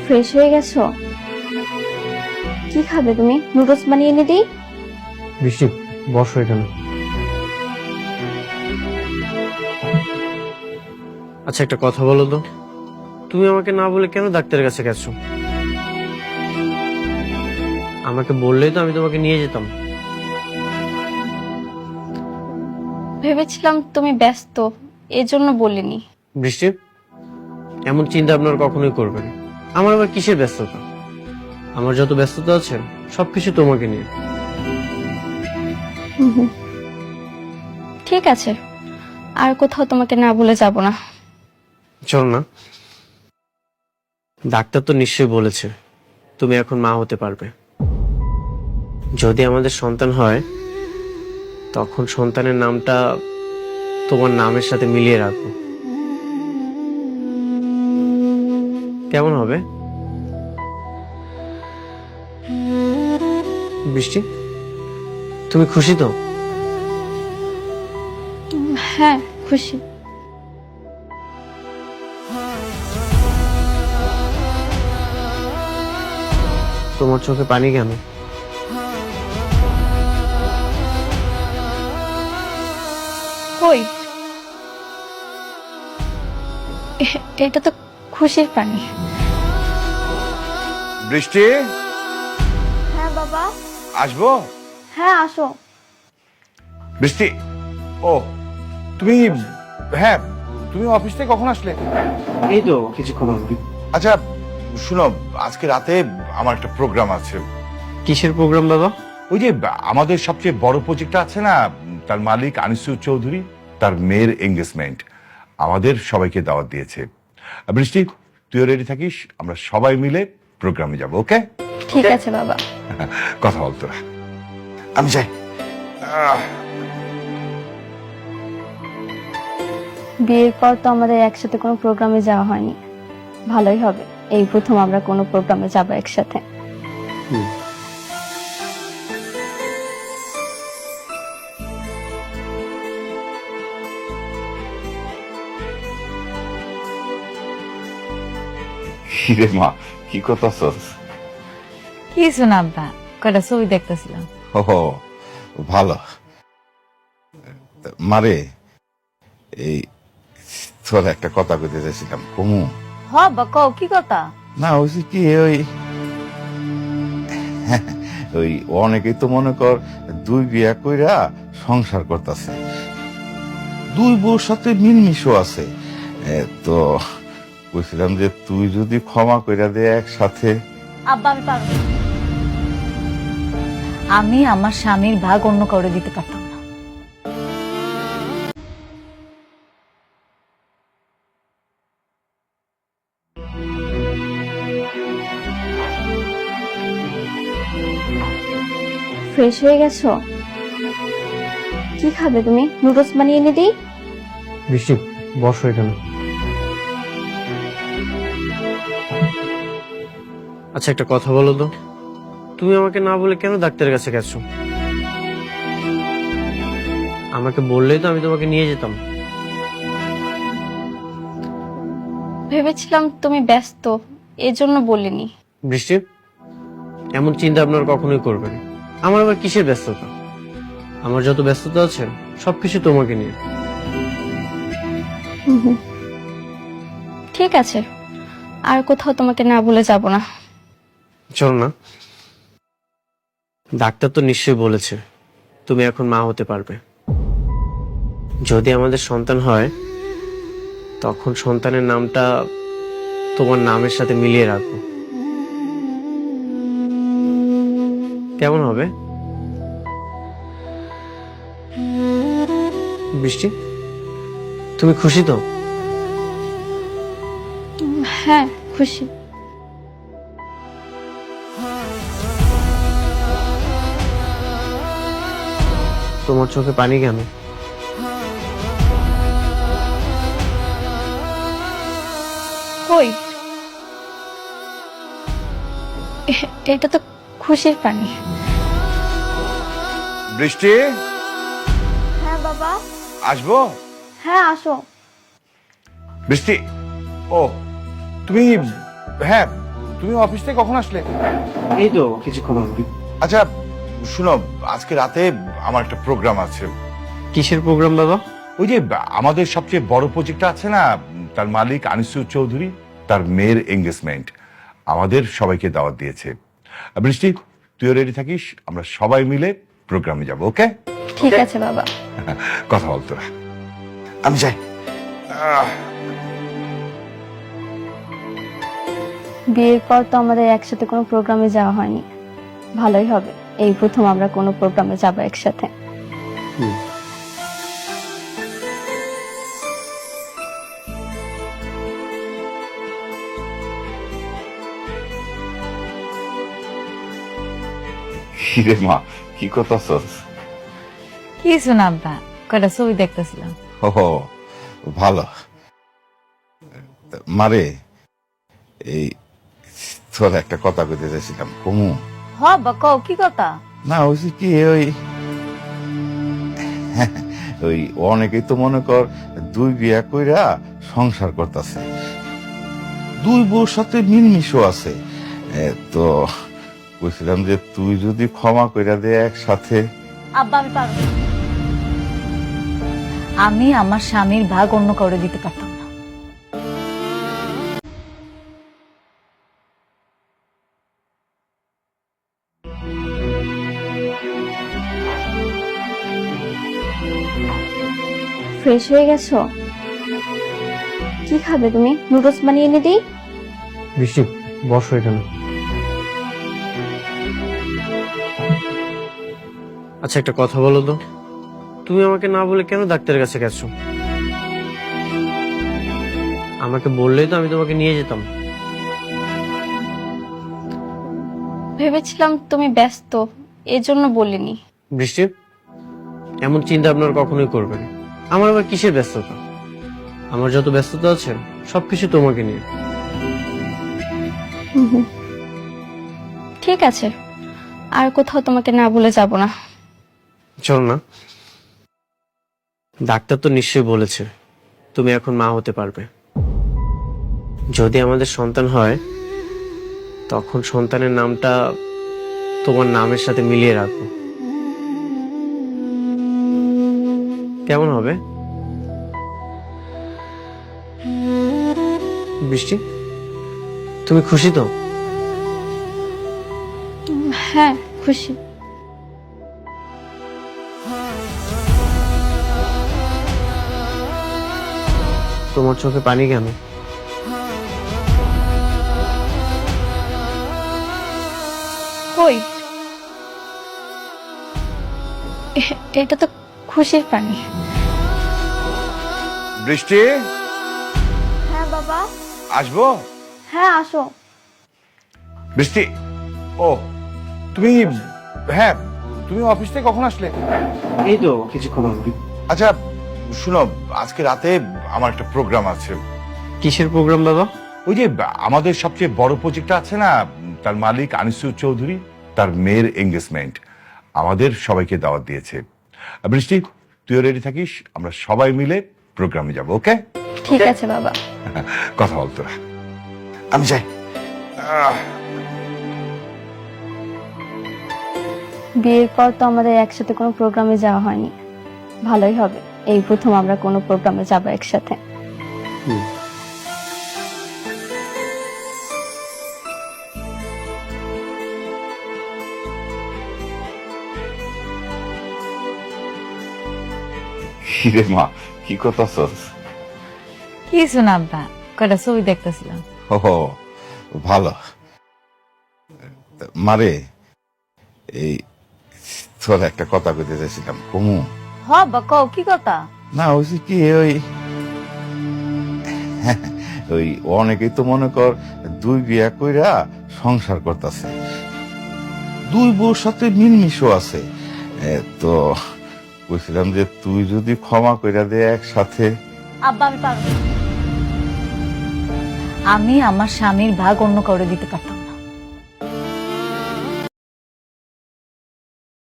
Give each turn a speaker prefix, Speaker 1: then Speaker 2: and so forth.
Speaker 1: Fresh হয়ে গেছো? কি খাবে তুমি? নুডলস বানিয়ে এনে দিই?
Speaker 2: বৃষ্টি, বসো এখানে। আচ্ছা, একটা কথা বলো তো, তুমি আমাকে না বলে কেন ডাক্তারের কাছে গেছো? আমাকে বললেই তো আমি তোমাকে নিয়ে যেতাম।
Speaker 1: ভেবেছিলাম তুমি ব্যস্ত, এজন্য বলিনি।
Speaker 2: বৃষ্টি, এমন চিন্তা আপনার কখনোই করবেন না। আমার আবার কিসের ব্যস্ততা? আমার যত ব্যস্ততা আছে সবকিছু তোমাকে নিয়ে।
Speaker 1: ঠিক আছে, আর কোথাও তোমাকে না বলে যাব না।
Speaker 2: চল না। ডাক্তার তো নিশ্চয়ই বলেছে তুমি এখন মা হতে পারবে। যদি আমাদের সন্তান হয় তখন সন্তানের নামটা তোমার নামের সাথে মিলিয়ে রাখবো। কেমন হবে? বৃষ্টি, তুমি খুশি তো?
Speaker 1: হ্যাঁ, খুশি।
Speaker 2: তোমার চোখে পানি কেন?
Speaker 1: কই, এটা তো খুশির পানি।
Speaker 3: বৃষ্টি,
Speaker 1: হ্যাঁ বাবা।
Speaker 3: আসবো?
Speaker 1: হ্যাঁ, আসো।
Speaker 3: বৃষ্টি, ও তুমি, হ্যাঁ তুমি অফিস থেকে কখন আসলে?
Speaker 2: এই তো কিছুক্ষণ আগে।
Speaker 3: আচ্ছা শুনো, আজকে রাতে আমার একটা প্রোগ্রাম আছে।
Speaker 2: কিসের প্রোগ্রাম বাবা?
Speaker 3: ওই যে আমাদের সবচেয়ে বড় প্রজেক্টটা আছে না, তার মালিক আনিসুর চৌধুরী, তার মেয়ের এঙ্গেজমেন্ট। আমাদের সবাইকে দাওয়াত দিয়েছে। বৃষ্টি, তুইও রেডি থাকিস, আমরা সবাই মিলে প্রোগ্রামে যাব। ওকে?
Speaker 1: ঠিক আছে বাবা।
Speaker 3: কথা বল তোরা, আমি যাই।
Speaker 1: বিয়ের পর তো আমাদের একসাথে কোনো প্রোগ্রামে যাওয়া হয়নি। ভালোই হবে, এই প্রথম আমরা কোনো প্রোগ্রামে যাবো একসাথে।
Speaker 3: কিরে মা, কি করতেছস?
Speaker 4: কিছু না আব্বা, কয়টা ছবি দেখতেছিলাম।
Speaker 3: ও ভালো। মারে, এই তোর একটা কথা কইতে চাইছিলাম, কমু?
Speaker 4: হ আব্বা, কও কি কথা?
Speaker 3: না হয়েছে কি, ওই অনেকেই তো মনে কর দুই বিয়া কইরা সংসার করতেছে, দুই বউর সাথে মিলমিশও আছে। তো বলছিলাম যে তুই যদি ক্ষমা কইরা দে একসাথে।
Speaker 4: আব্বা আমি পারবো না। আমি আমার স্বামীর ভাগ অন্য কাউরে দিতে পারতাম না।
Speaker 1: ফ্রেশ হয়ে গেছো? কি খাবে তুমি? নুডলস বানিয়ে এনে দিই?
Speaker 2: বৃষ্টি, বসো এখানে। আচ্ছা, একটা কথা বলো তো, তুমি আমাকে না বলে কেন ডাক্তারের কাছে গেছো? আমাকে বললেই তো আমি তোমাকে নিয়ে যেতাম।
Speaker 1: ভেবেছিলাম তুমি ব্যস্ত, এজন্য বলিনি।
Speaker 2: বৃষ্টি, এমন চিন্তা আপনার কখনোই করবেন না। আমার আবার কিসের ব্যস্ততা? আমার যত ব্যস্ততা আছে সবকিছু তোমাকে নিয়ে।
Speaker 1: ঠিক আছে, আর কোথাও তোমাকে না বলে যাব না।
Speaker 2: চল না। ডাক্তার তো নিশ্চয়ই বলেছে তুমি এখন মা হতে পারবে। যদি আমাদের সন্তান হয় তখন সন্তানের নামটা তোমার নামের সাথে মিলিয়ে রাখবো। কেমন হবে? বৃষ্টি, তুমি খুশি তো?
Speaker 1: হ্যাঁ, খুশি।
Speaker 2: তোমার চোখে পানি কেন?
Speaker 1: কই, এটা তো খুশির পানি।
Speaker 3: বৃষ্টি,
Speaker 1: হ্যাঁ বাবা।
Speaker 3: আসবো?
Speaker 1: হ্যাঁ, আসো।
Speaker 3: বৃষ্টি, ও তুমি, হ্যাঁ
Speaker 5: তুমি অফিস থেকে কখন আসলে?
Speaker 2: এই তো কিছুক্ষণ হলো।
Speaker 3: আচ্ছা শুনো, আজকে রাতে আমার একটা প্রোগ্রাম আছে।
Speaker 2: কিসের প্রোগ্রাম বাবা?
Speaker 3: ওই যে আমাদের সবচেয়ে বড় প্রজেক্টটা আছে না, তার মালিক আনিসুর চৌধুরী, তার মেয়ের এঙ্গেজমেন্ট। আমাদের সবাইকে দাওয়াত দিয়েছে। বৃষ্টি, তুইও রেডি থাকিস, আমরা সবাই মিলে প্রোগ্রামে যাব। ওকে?
Speaker 1: ঠিক আছে বাবা।
Speaker 3: কথা বল তোরা, আমি যাই।
Speaker 1: বিয়ের পর তো আমাদের একসাথে কোনো প্রোগ্রামে যাওয়া হয়নি, ভালোই হবে এই প্রথম আমরা কোনো প্রোগ্রামে যাবো একসাথে।
Speaker 3: কিরে মা, কি করতেছস?
Speaker 4: কিছু না আব্বা, কয়টা ছবি দেখতেছিলাম।
Speaker 3: ও ভালো। মারে, এই তোর একটা কথা কইতে চাইছিলাম, কমু?
Speaker 4: হ আব্বা, কও কি কথা?
Speaker 3: না হয়েছে কি, ওই অনেকেই তো মনে কর দুই বিয়া কইরা সংসার করতেছে, দুই বউর সাথে মিলমিশও আছে। তো কইছিলাম যে তুই যদি ক্ষমা কইরা দে একসাথে।
Speaker 4: আব্বা আমি পারবো না। আমি আমার স্বামীর ভাগ অন্য কাউরে দিতে পারতাম না।
Speaker 1: ফ্রেশ হয়ে গেছো? কি খাবে তুমি? নুডলস বানিয়ে এনে দিই?
Speaker 2: বৃষ্টি, বসো এখানে। আচ্ছা একটা কথা বলো তো, তুমি আমাকে না বলে কেন ডাক্তারের কাছে গেছো? আমাকে বললেই তো আমি তোমাকে নিয়ে যেতাম।
Speaker 1: ভেবেছিলাম তুমি ব্যস্ত, এজন্য বলিনি।
Speaker 2: বৃষ্টি, এমন চিন্তা আপনার কখনোই করবেন। আমার আবার কিসের ব্যস্ততা? আমার যত ব্যস্ততা আছে সবকিছু তোমাকে নিয়ে।
Speaker 1: ঠিক আছে, আর কোথাও তোমাকে না বলে যাব না।
Speaker 2: চল না, ডাক্তার তো নিশ্চয়ই বলেছে তুমি এখন মা হতে পারবে। যদি আমাদের সন্তান হয় তখন সন্তানের নামটা তোমার নামের সাথে মিলিয়ে রাখবো। কেমন হবে বৃষ্টি? তুমি খুশি তো?
Speaker 1: হ্যাঁ খুশি।
Speaker 2: তোমার চোখে পানি কেন?
Speaker 1: কই, এটা তো খুশির পানি।
Speaker 3: বৃষ্টি,
Speaker 1: হ্যাঁ বাবা।
Speaker 3: আসবো?
Speaker 1: হ্যাঁ আসো।
Speaker 5: বৃষ্টি, ও তুমি, হ্যাঁ তুমি অফিস থেকে কখন আসলে?
Speaker 2: এই তো কিছুক্ষণ হলো।
Speaker 3: আচ্ছা শুনো, আজকে রাতে আমার একটা প্রোগ্রাম আছে।
Speaker 2: কিসের প্রোগ্রাম বাবা?
Speaker 3: ওই যে আমাদের সবচেয়ে বড় প্রজেক্টটা আছে না, তার মালিক আনিসুর চৌধুরী, তার মেয়ের এঙ্গেজমেন্ট। আমাদের সবাইকে দাওয়াত দিয়েছে। বৃষ্টি, তুইও রেডি থাকিস, আমরা সবাই মিলে প্রোগ্রামে যাব। ওকে?
Speaker 1: ঠিক আছে বাবা।
Speaker 3: কথা বল তোরা, আমি যাই।
Speaker 1: বিয়ের পর তো আমাদের একসাথে কোনো প্রোগ্রামে যাওয়া হয়নি, ভালোই হবে এই প্রথম আমরা কোনো প্রোগ্রামে যাবো একসাথে।
Speaker 3: কিরে মা, কি করতেছস?
Speaker 4: কিছু না আব্বা, কয়টা ছবি দেখতেছিলাম।
Speaker 3: ও ভালো। মারে, এই তোর একটা কথা কইতে চাইছিলাম, কমু?
Speaker 4: হ আব্বা, কও কি কথা?
Speaker 3: না হয়েছে কি, ওই অনেকেই তো মনে কর দুই বিয়া কইরা সংসার করতেছে, দুই বউর সাথে মিলমিশও আছে। তো কইছিলাম যে তুই যদি ক্ষমা কইরা দে একসাথে।
Speaker 4: আব্বা আমি পারবো না। আমি আমার স্বামীর ভাগ অন্য কাউরে দিতে পারতাম